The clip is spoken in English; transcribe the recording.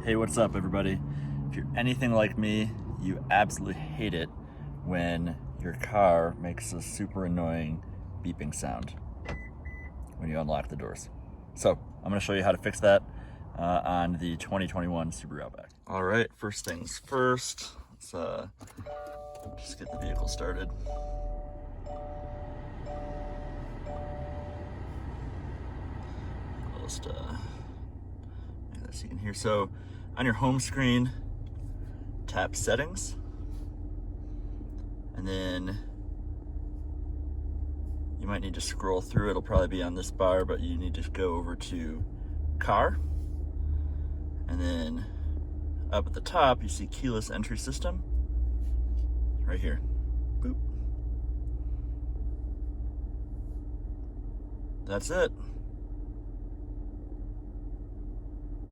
Hey, what's up, everybody? If you're anything like me, you absolutely hate it when your car makes a super annoying beeping sound when you unlock the doors. So I'm going to show you how to fix that on the 2021 Subaru Outback. All right, first things first, let's just get the vehicle started. I'll just make that see in here. So on your home screen, tap settings, and then you might need to scroll through. It'll probably be on this bar, but you need to go over to car, and then up at the top you see keyless entry system right here. Boop. That's it.